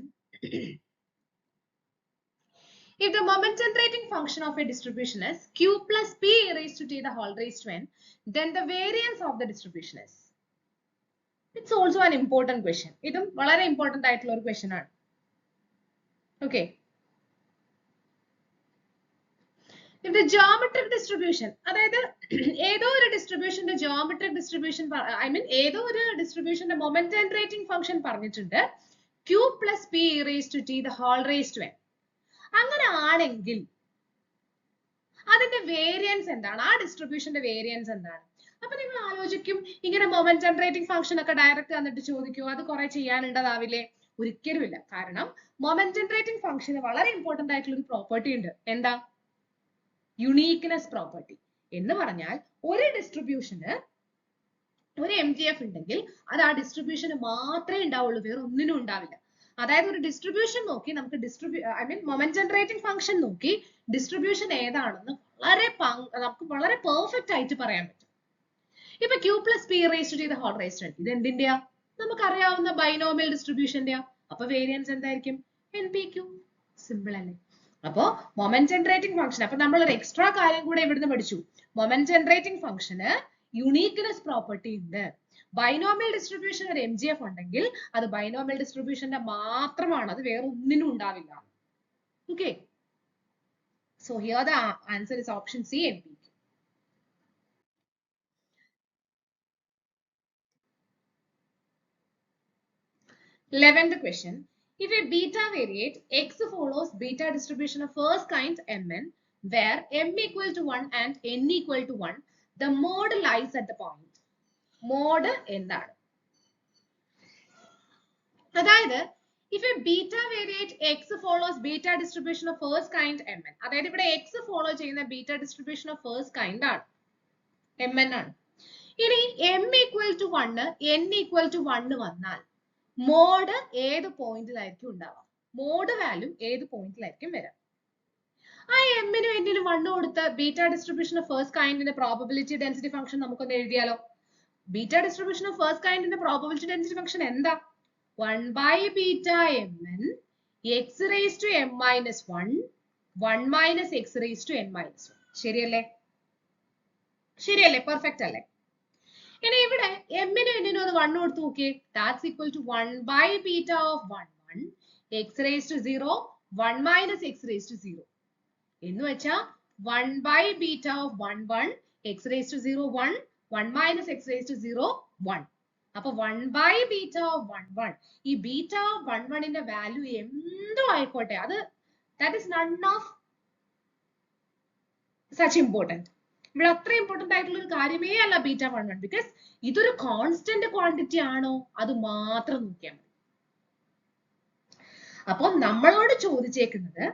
If the moment generating function of a distribution is q plus p raised to t the whole raised to n, then the variance of the distribution is. It's also an important question. ഇതും വളരെ important ആയിട്ടുള്ള ഒരു question ആണ്. Okay. If the geometric distribution, അതായത് ഏതോ ഒരു ഡിസ്ട്രിബ്യൂഷന്റെ geometric distribution, I mean ഏതോ ഒരു ഡിസ്ട്രിബ്യൂഷന്റെ മൊമെന്റ് ജനറേറ്റിംഗ് ഫംഗ്ഷൻ പറഞ്ഞിട്ടുണ്ട് q plus p e raised to t the whole raised to n. അങ്ങനെ ആണെങ്കിൽ അതിന്റെ വേരിയൻസ് എന്താണ്? ആ ഡിസ്ട്രിബ്യൂഷന്റെ വേരിയൻസ് എന്താണ്? അപ്പൊ നിങ്ങൾ ആലോചിക്കും, ഇങ്ങനെ മൊമെന്റ് ജനറേറ്റിംഗ് ഫംഗ്ഷൻ ഒക്കെ ഡയറക്റ്റ് വന്നിട്ട് ചോദിക്കും, അത് കുറെ ചെയ്യാനുണ്ടതാവില്ലേ? ഒരിക്കലുമില്ല. കാരണം മൊമെന്റ് ജനറേറ്റിംഗ് ഫംഗ്ഷന് വളരെ ഇമ്പോർട്ടന്റ് ആയിട്ടുള്ള ഒരു പ്രോപ്പർട്ടി ഉണ്ട്. എന്താ? Uniqueness property. എന്ന് പറഞ്ഞാൽ ഒരു ഡിസ്ട്രിബ്യൂഷന് ഒരു MGF ഉണ്ടെങ്കിൽ അത് ആ ഡിസ്ട്രിബ്യൂഷന് മാത്രമേ ഉണ്ടാവുള്ളൂ, വേറെ ഒന്നിനും ഉണ്ടാവില്ല. അതായത് ഒരു ഡിസ്ട്രിബ്യൂഷൻ നോക്കി നമുക്ക് മൊമെന്റ് ജനറേറ്റിംഗ് ഫംഗ്ഷൻ നോക്കി ഡിസ്ട്രിബ്യൂഷൻ ഏതാണെന്ന് നമുക്ക് വളരെ പെർഫെക്റ്റ് ആയിട്ട് പറയാൻ പറ്റും. ഇപ്പൊ q plus p raised to the whole raised to n, ഇത് എന്തിന്റെയാ? നമുക്കറിയാവുന്ന ബൈനോമിയൽ ഡിസ്ട്രിബ്യൂഷന്റെയാ. അപ്പൊ വേരിയൻസ് എന്തായിരിക്കും? NPQ. സിമ്പിൾ അല്ലേ? അപ്പോ മൊമെന്റ് ജനറേറ്റിംഗ് ഫംഗ്ഷൻ, അപ്പൊ നമ്മൾ ഒരു എക്സ്ട്രാ കാര്യം കൂടെ ഇവിടുന്ന് പഠിച്ചു. മൊമെന്റ് ജനറേറ്റിംഗ് ഫംഗ്ഷന് യുണീക്ക്നെസ് പ്രോപ്പർട്ടി ഉണ്ട്. ബൈനോമിയൽ ഡിസ്ട്രിബ്യൂഷൻ ഒരു MGF ഉണ്ടെങ്കിൽ അത് ബൈനോമിയൽ ഡിസ്ട്രിബ്യൂഷന്റെ മാത്രമാണ്, അത് വേറെ ഒന്നിനും ഉണ്ടാവില്ല. Okay, so here the answer is option C, NPQ. 11th question. If a beta variate x follows beta distribution of first kind Mn, where m equal to 1 and n equal to 1, the mode lies at the point. Mode എന്താണ്? അതായത് if a beta variate x follows beta distribution of first kind Mn, അതായത് ഇവിടെ x follow ചെയ്യുന്ന beta distribution of first kind ആണ്, Mn ആണ്. ഇനി m equal to 1, n equal to 1 വന്നാൽ മോഡ് ഏത് പോയിന്റിലായിരിക്കും ഉണ്ടാവുക? മോഡ് വാല്യൂ ഏത് പോയിന്റിലായിരിക്കും വരാം? ആ എമ്മിനും എന്നിനും 1 കൊടുത്ത് ബീറ്റ ഡിസ്ട്രിബ്യൂഷൻ ഓഫ് ഫസ്റ്റ് കൈൻഡിന്റെ പ്രോബബിലിറ്റി ഡെൻസിറ്റി ഫംഗ്ഷൻ നമുക്കൊന്ന് എഴുതിയാലോ? ബീറ്റ ഡിസ്ട്രിബ്യൂഷൻ ഓഫ് ഫസ്റ്റ് കൈൻഡിന്റെ പ്രോബബിലിറ്റി ഡെൻസിറ്റി ഫംഗ്ഷൻ എന്താ? 1 by beta mn x raised to m minus 1 1 minus x raised to n minus 1. ശരിയല്ലേ? ശരിയല്ലേ? പെർഫെക്റ്റ് അല്ലേ? ഇനി ഇവിടെ എമ്മിനും എന്നിനും ഒന്ന് 1 കൊടുത്ത് നോക്കിയേ. That's equal to 1 by beta of 1 1 x raised to 0 1 minus x raised to 0. എന്ന് വെച്ചാ 1 by beta of 1 1 x raised to 0 1 1 minus x raised to 0 1. അപ്പൊ 1 by beta of 1 1, ഈ beta of 1 1 ന്റെ വാല്യൂ എന്തോ ആയിക്കോട്ടെ, അത് that is none of such important. ഇവിടെ അത്ര ഇമ്പോർട്ടന്റ് ആയിട്ടുള്ള ഒരു കാര്യമേ അല്ല ബീറ്റ 1 1, ബിക്കോസ് ഇതൊരു കോൺസ്റ്റന്റ് ക്വാണ്ടിറ്റി ആണോ അത് മാത്രം നോക്കിയാൽ മതി. അപ്പൊ നമ്മളോട് ചോദിച്ചേക്കുന്നത്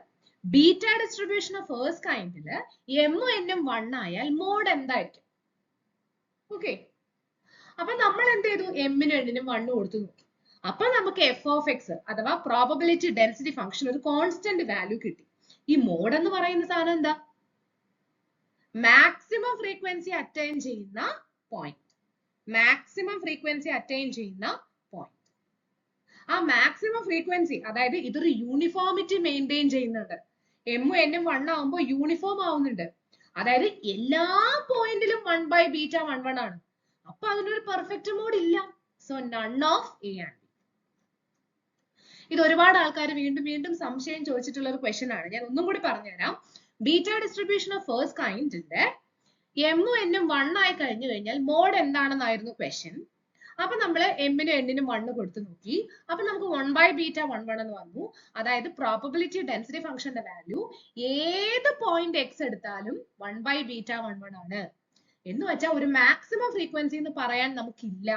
ബീറ്റ ഡിസ്ട്രിബ്യൂഷൻ ഓഫ് ഫസ്റ്റ് കൈൻഡില് എമ്മും എന്നും 1 ആയാൽ മോഡ് എന്തായിരിക്കും? ഓക്കെ, അപ്പൊ നമ്മൾ എന്ത് ചെയ്തു? എമ്മിനും എന്നിനും 1 കൊടുത്തു നോക്കി. അപ്പൊ നമുക്ക് എഫ് ഓഫ് എക്സ് അഥവാ പ്രോബബിലിറ്റി ഡെൻസിറ്റി ഫംഗ്ഷൻ ഒരു കോൺസ്റ്റന്റ് വാല്യൂ കിട്ടി. ഈ മോഡ് എന്ന് പറയുന്ന സാധനം എന്താ? മാക്സിമം ഫ്രീക്വൻസി അറ്റൈൻ ചെയ്യുന്ന പോയിന്റ്. മാക്സിമം ഫ്രീക്വൻസി അറ്റൈൻ ചെയ്യുന്ന പോയിന്റ്. ആ മാക്സിമം ഫ്രീക്വൻസി, അതായത് ഇതൊരു യൂണിഫോമിറ്റി മെയിൻറ്റെയിൻ ചെയ്യുന്നുണ്ട്. എമ്മും എന്നും 1 ആവുമ്പോൾ യൂണിഫോം ആവുന്നുണ്ട്. അതായത് എല്ലാ പോയിന്റിലും 1 by beta 1 1 ആണ്. അപ്പൊ അതിനൊരു പെർഫെക്റ്റ് മോഡ് ഇല്ല. So none of A and B. ഇത് ഒരുപാട് ആൾക്കാർ വീണ്ടും വീണ്ടും സംശയം ചോദിച്ചിട്ടുള്ള ഒരു ക്വസ്റ്റ്യൻ ആണ്. ഞാൻ ഒന്നും കൂടി പറഞ്ഞുതരാം. ബീറ്റ ഡിസ്ട്രിബ്യൂഷൻ ഓഫ് ഫസ്റ്റ് കൈൻഡിന്റെ എമ്മും എന്നും 1 ആയി കഴിഞ്ഞു കഴിഞ്ഞാൽ മോഡ് എന്താണെന്നായിരുന്നു ക്വസ്റ്റ്യൻ. അപ്പൊ നമ്മൾ എമ്മിനും എന്നിനും 1 കൊടുത്തു നോക്കി. അപ്പൊ നമുക്ക് 1 by beta 1 1 എന്ന് വന്നു. അതായത് പ്രോബബിലിറ്റി ഡെൻസിറ്റി ഫംഗ്ഷന്റെ വാല്യൂ ഏത് പോയിന്റ് എക്സ് എടുത്താലും 1 by beta 1 1 ആണ്. എന്ന് വെച്ചാൽ ഒരു മാക്സിമം ഫ്രീക്വൻസി എന്ന് പറയാൻ നമുക്കില്ല.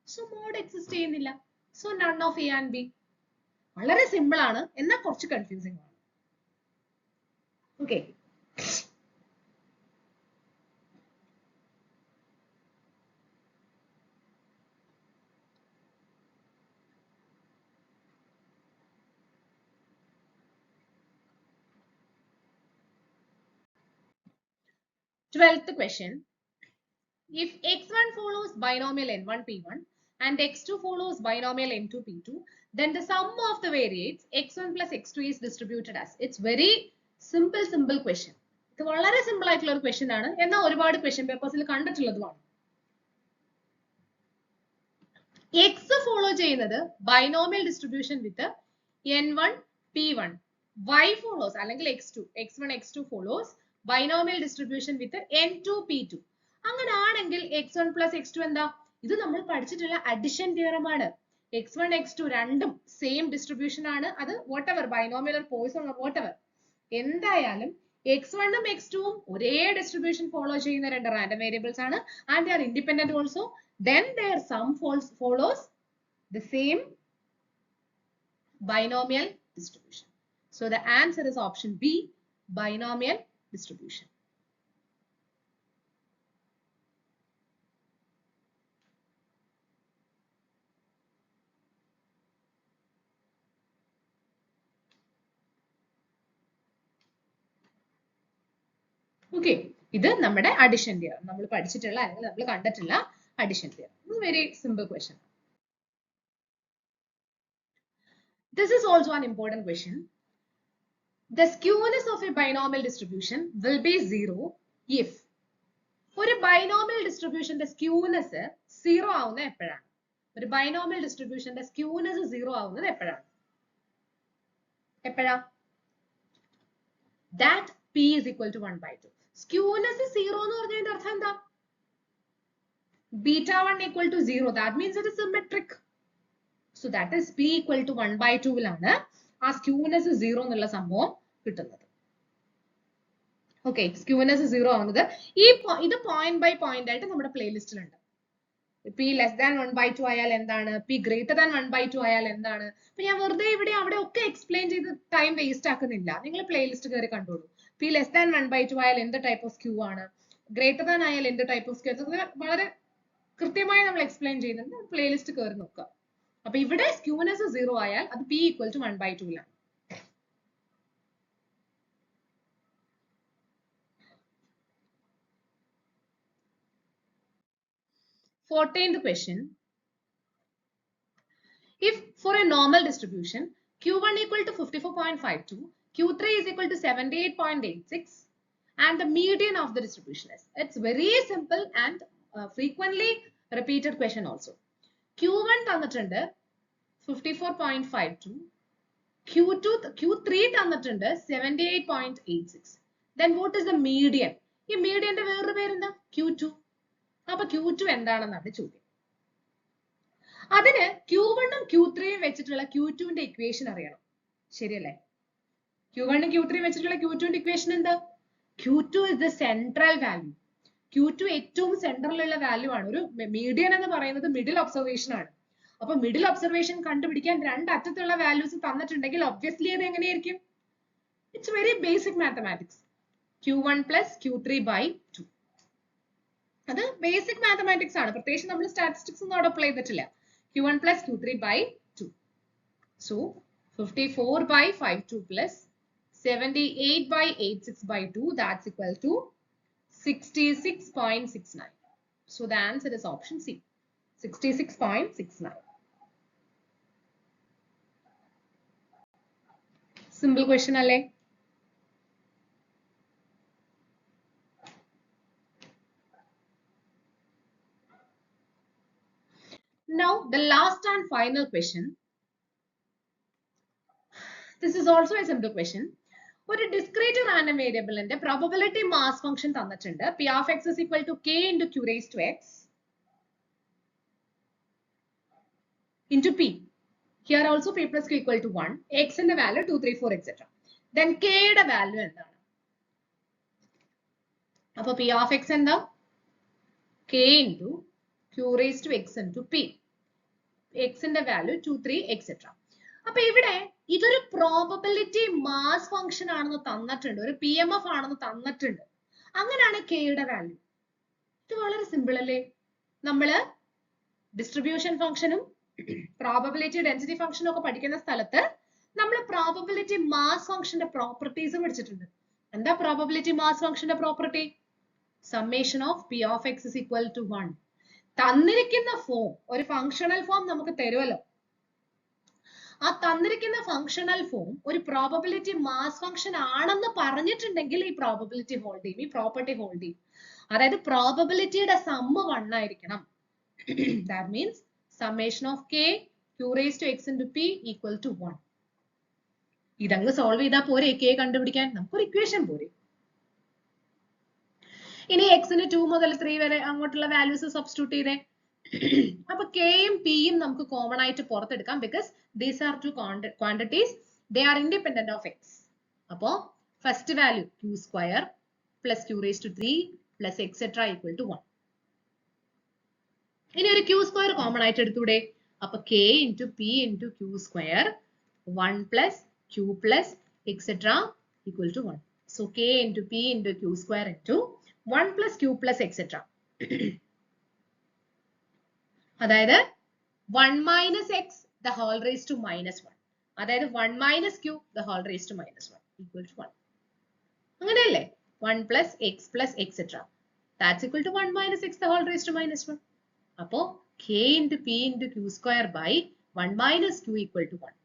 സോ മോഡ് എക്സിസ്റ്റ് ചെയ്യുന്നില്ല. So none of A and B. വളരെ സിമ്പിൾ ആണ്, എന്നാൽ കുറച്ച് കൺഫ്യൂസിംഗ് ആണ്. Okay, twelfth question. If x1 follows binomial n1 p1 and x2 follows binomial n2 p2, then the sum of the variates x1 plus x2 is distributed as. It's very simple question. ഇത് വളരെ സിമ്പിൾ ആയിട്ടുള്ള ഒരു ക്വസ്റ്റ്യൻ ആണ്, എന്നാൽ ഒരുപാട് ക്വസ്റ്റ്യൻ പേപ്പേഴ്സിൽ കണ്ടിട്ടുള്ളതുമാണ്. X follow ചെയ്യുന്നത് ബൈനോമിയൽ ഡിസ്ട്രിബ്യൂഷൻ വിത്ത് n1 p1. Y follows അല്ലെങ്കിൽ x1 x2 follows binomial distribution വിത്ത് n2 p2. അങ്ങനാണെങ്കിൽ x1 plus x2 എന്താ? ഇത് നമ്മൾ പഠിച്ചിട്ടുള്ള അഡിഷൻ തിയറം ആണ്. x1 x2 രണ്ടും സെയിം ഡിസ്ട്രിബ്യൂഷൻ ആണ്. അത് whatever binomial or Poisson or whatever എന്തായാലും x1 ഉം x2 ഉം ഒരേ ഡിസ്ട്രിബ്യൂഷൻ ഫോളോ ചെയ്യുന്ന രണ്ട് റാൻഡം വേരിയബിൾസ് ആണ്. And they are independent also. Then their sum follows the same binomial distribution. So the answer is option B, binomial distribution. Okay, ഇത് നമ്മുടെ addition theorem. നമ്മൾ പഠിച്ചിട്ടുള്ള അല്ലെങ്കിൽ നമ്മൾ കണ്ടിട്ടുള്ള addition theorem. Very simple question. This is also an important question. The skewness of a binomial distribution will be 0 if ഒരു ബൈനോമിയൽ ഡിസ്ട്രിബ്യൂഷന്റെ സ്ക്യൂനെസ് 0 ആവുന്നത് എപ്പോഴാണ്? ഒരു ബൈനോമിയൽ ഡിസ്ട്രിബ്യൂഷന്റെ സ്ക്യൂനെസ് 0 ആവുന്നത് എപ്പോഴാണ്? എപ്പോഴാ? That p is equal to 1/2. Skewness 0 എന്ന് പറഞ്ഞതിന്റെ അർത്ഥം എന്താ? Beta 1 equal to 0. That means it is symmetric. So that is p equal to 1/2 ലാണ് ആ skewness 0 എന്നുള്ള സംഭവം കിട്ടുന്നത്. Okay, skewness 0 ആവുന്നത് ഇത് പോയിന്റ് ബൈ പോയിന്റ് ആയിട്ട് നമ്മുടെ പ്ലേലിസ്റ്റിലുണ്ട്. p less than 1/2 ആയാൽ എന്താണ്? p greater than 1/2 ആയാൽ എന്താണ്? അപ്പൊ ഞാൻ വെറുതെ ഇവിടെ അവിടെ ഒക്കെ എക്സ്പ്ലെയിൻ ചെയ്ത് ടൈം വേസ്റ്റ് ആക്കുന്നില്ല. നിങ്ങൾ പ്ലേലിസ്റ്റ് കയറി കണ്ടോളൂ. p less than 1/2 ആയാൽ എന്ത് ടൈപ്പ് ഓഫ് സ്ക്യൂ ആണ്? ഗ്രേറ്റർ ദാൻ ആയാൽ എന്ത് ടൈപ്പ് ഓഫ് സ്ക്യൂ? വളരെ കൃത്യമായി നമ്മൾ എക്സ്പ്ലെയിൻ ചെയ്യുന്നുണ്ട്. പ്ലേലിസ്റ്റ് കയറി നോക്കുക. അപ്പൊ ഇവിടെ സ്ക്യൂനെസ് 0 ആയാൽ അത് p equal to 1/2 ലാണ്. Fourteenth question. If for a normal distribution Q1 equal to 54.52, Q3 is equal to 78.86 and the median of the distribution is. It's very simple and frequently repeated question also. Q1 തന്നിട്ടുണ്ട് 54.52, Q3 തന്നിട്ടുണ്ട് 78.86. Then what is the median? ഈ മീഡിയന്റെ വേറൊരു പേരെന്താ? Q2. അപ്പൊ Q2 എന്താണെന്നാണ് ചോദ്യം. അതിന് Q1 ഉം Q3 ഉം വെച്ചിട്ടുള്ള Q2ന്റെ ഇക്വേഷൻ അറിയണം. ശരിയല്ലേ? Q1 ഉം Q3 ഉം വെച്ചിട്ടുള്ള Q2ന്റെ ഇക്വേഷൻ എന്താ? Q2 is the central value. Q2 ഏറ്റവും സെൻട്രലിലുള്ള വാല്യൂ ആണ്. ഒരു മീഡിയൻ എന്ന് പറയുന്നത് മിഡിൽ ഒബ്സർവേഷൻ ആണ്. അപ്പൊ മിഡിൽ ഒബ്സർവേഷൻ കണ്ടുപിടിക്കാൻ രണ്ട് അറ്റത്തുള്ള വാല്യൂസ് തന്നിട്ടുണ്ടെങ്കിൽ ഒബ്വിയസ്ലി അത് എങ്ങനെയായിരിക്കും? It's very basic mathematics. Q1 plus Q3 by 2. അത് ബേസിക് മാത്തമാറ്റിക്സ് ആണ്. പ്രത്യേകിച്ച് നമ്മൾ സ്റ്റാറ്റിസ്റ്റിക്സ് ഒന്നും അവിടെ അപ്ലൈ ചെയ്തിട്ടില്ല. Q1 plus Q3 by 2. So 54 by 52 plus 78 by 86 by 2, that's equal to 66.69. So the answer is option C, 66.69. Simple question alle. Now the last and final question. This is also a simple question. ഒരു ഡിസ്ക്രീറ്റ് റാൻഡം വേരിയബിളിന്റെ പ്രോബബിലിറ്റി മാസ് ഫംഗ്ഷൻ തന്നിട്ടുണ്ട്. P of x is equal to k into q raised to x into p. Here also p plus q equal to 1. X ന്റെ വാല്യൂ 2, 3, 4 etc. Then k യുടെ വാല്യൂ എന്താണ്? അപ്പൊ P of x എന്താ? k into q raised to x into p. X ന്റെ വാല്യൂ 2, 3 etc. അപ്പൊ ഇവിടെ ഇതൊരു പ്രോബബിലിറ്റി മാസ് ഫംഗ്ഷൻ ആണെന്ന് തന്നിട്ടുണ്ട്. ഒരു PMF ആണെന്ന് തന്നിട്ടുണ്ട്. അങ്ങനെയാണ് k യുടെ വാല്യൂ. ഇത് വളരെ സിമ്പിൾ അല്ലേ? നമ്മള് ഡിസ്ട്രിബ്യൂഷൻ ഫംഗ്ഷനും പ്രോബബിലിറ്റി ഡെൻസിറ്റി ഫംഗ്ഷനും ഒക്കെ പഠിക്കുന്ന സ്ഥലത്ത് നമ്മൾ പ്രോബബിലിറ്റി മാസ് ഫംഗ്ഷന്റെ പ്രോപ്പർട്ടീസ് പഠിച്ചിട്ടുണ്ട്. എന്താ പ്രോബബിലിറ്റി മാസ് ഫംഗ്ഷന്റെ property? Summation of P of x is equal to 1. തന്നിരിക്കുന്ന ഫോം, ഒരു ഫങ്ഷണൽ ഫോം നമുക്ക് തരുമല്ലോ. ആ തന്നിരിക്കുന്ന ഫങ്ഷണൽ ഫോം ഒരു പ്രോബബിലിറ്റി മാസ് ഫംഗ്ഷൻ ആണെന്ന് പറഞ്ഞിട്ടുണ്ടെങ്കിൽ ഈ പ്രോബബിലിറ്റി ഹോൾഡ് ചെയ്യും, ഈ പ്രോപ്പർട്ടി ഹോൾഡ് ചെയ്യും. അതായത് പ്രോബബിലിറ്റിയുടെ സമ്മ് 1 ആയിരിക്കണം. That means summation of k q raised to x into p equal to 1. ഇതങ്ങ് സോൾവ് ചെയ്താൽ പോരെ k കണ്ടുപിടിക്കാൻ? നമുക്കൊരു ഇക്വേഷൻ പോരെ. ഇനി എക്സിന് 2 മുതൽ 3 വരെ അങ്ങോട്ടുള്ള വാല്യൂസ് സബ്സ്റ്റിറ്റ്യൂട്ട് ചെയ്തേ. അപ്പൊ കെയും പിയും നമുക്ക് കോമൺ ആയിട്ട് പുറത്തെടുക്കാം, because these are two quantities, they are independent of X. അപ്പോ first value Q square plus Q raise to 3 plus etcetera equal to 1. ഇനി ഒരു ക്യൂ സ്ക്വയർ കോമൺ ആയിട്ട് എടുത്തൂടെ? അപ്പൊ K into P into Q square 1 plus Q plus etcetera equal to 1. So K into P into Q square into 1 plus q plus etc. അതായത് 1 minus x the whole raised to minus 1. അതായത് 1 minus q the whole raised to minus 1 equal to 1. അങ്ങനെയല്ലേ? 1 plus x plus etc. That's equal to 1 minus x the whole raised to minus 1. അപ്പോ k into p into q square by 1 minus q equal to 1.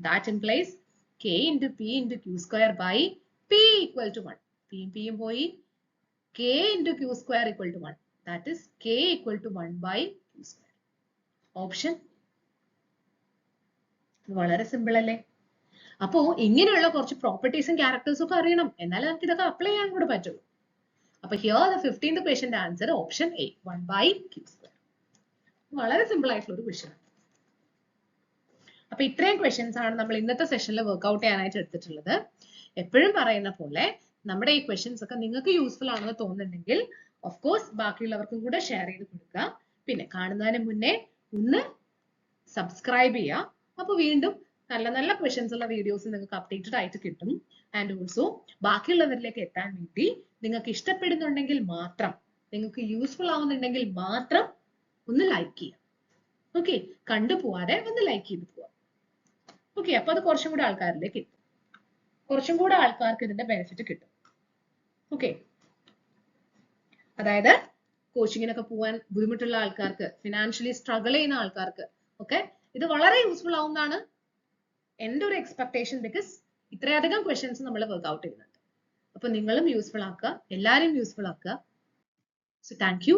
That implies k into p into q square by p equal to 1. p യും പോയി, k into q square equal to 1. That is k equal to 1 by q square. Option. വളരെ സിമ്പിൾ അല്ലേ? അപ്പോ ഇങ്ങനെയുള്ള കുറച്ച് പ്രോപ്പർട്ടീസും ക്യാരക്ടേഴ്സും ഒക്കെ അറിയണം, എന്നാലേ നമുക്ക് ഇതൊക്കെ അപ്ലൈ ചെയ്യാൻ കൂടെ പറ്റുള്ളൂ. അപ്പൊ ഹിയർ ദ 15th ക്വസ്റ്റ്യന്റെ answer option A, 1 by q square. വളരെ സിമ്പിൾ ആയിട്ടുള്ള ഒരു ക്വസ്റ്റ്യൻ. അപ്പൊ ഇത്രയും ക്വസ്റ്റ്യൻസ് ആണ് നമ്മൾ ഇന്നത്തെ സെഷനിൽ വർക്ക്ഔട്ട് ചെയ്യാനായിട്ട് എടുത്തിട്ടുള്ളത്. എപ്പോഴും പറയുന്ന പോലെ നമ്മുടെ ഈ ക്വസ്റ്റ്യൻസ് ഒക്കെ നിങ്ങൾക്ക് യൂസ്ഫുൾ ആണെന്ന് തോന്നുന്നുണ്ടെങ്കിൽ ഓഫ് കോഴ്സ് ബാക്കിയുള്ളവർക്കും കൂടെ ഷെയർ ചെയ്ത് കൊടുക്കുക. പിന്നെ കാണുന്നതിന് മുന്നേ ഒന്ന് സബ്സ്ക്രൈബ് ചെയ്യുക. അപ്പൊ വീണ്ടും നല്ല നല്ല ക്വസ്റ്റ്യൻസ് ഉള്ള വീഡിയോസ് നിങ്ങൾക്ക് അപ്ഡേറ്റഡ് ആയിട്ട് കിട്ടും. ആൻഡ് ഓൾസോ ബാക്കിയുള്ളവരിലേക്ക് എത്താൻ വേണ്ടി നിങ്ങൾക്ക് ഇഷ്ടപ്പെടുന്നുണ്ടെങ്കിൽ മാത്രം, നിങ്ങൾക്ക് യൂസ്ഫുൾ ആവുന്നുണ്ടെങ്കിൽ മാത്രം ഒന്ന് ലൈക്ക് ചെയ്യുക. ഓക്കെ, കണ്ടുപോവാതെ ഒന്ന് ലൈക്ക് ചെയ്ത് പോവാം. ഓക്കെ, അപ്പൊ അത് കുറച്ചും കൂടെ ആൾക്കാരിലേക്ക് എത്തും, കുറച്ചും കൂടെ ആൾക്കാർക്ക് ഇതിന്റെ ബെനിഫിറ്റ് കിട്ടും. ഓക്കെ, അതായത് കോച്ചിങ്ങിനൊക്കെ പോകാൻ ബുദ്ധിമുട്ടുള്ള ആൾക്കാർക്ക്, ഫിനാൻഷ്യലി സ്ട്രഗിൾ ചെയ്യുന്ന ആൾക്കാർക്ക് ഒക്കെ ഇത് വളരെ യൂസ്ഫുൾ ആവുന്നതാണ് എൻ്റെ ഒരു എക്സ്പെക്ടേഷൻ. ബിക്കോസ് ഇത്രയധികം ക്വസ്റ്റ്യൻസ് നമ്മൾ വർക്ക്ഔട്ട് ചെയ്യുന്നുണ്ട്. അപ്പൊ നിങ്ങളും യൂസ്ഫുൾ ആക്കുക, എല്ലാവരും യൂസ്ഫുൾ ആക്കുക. So thank you.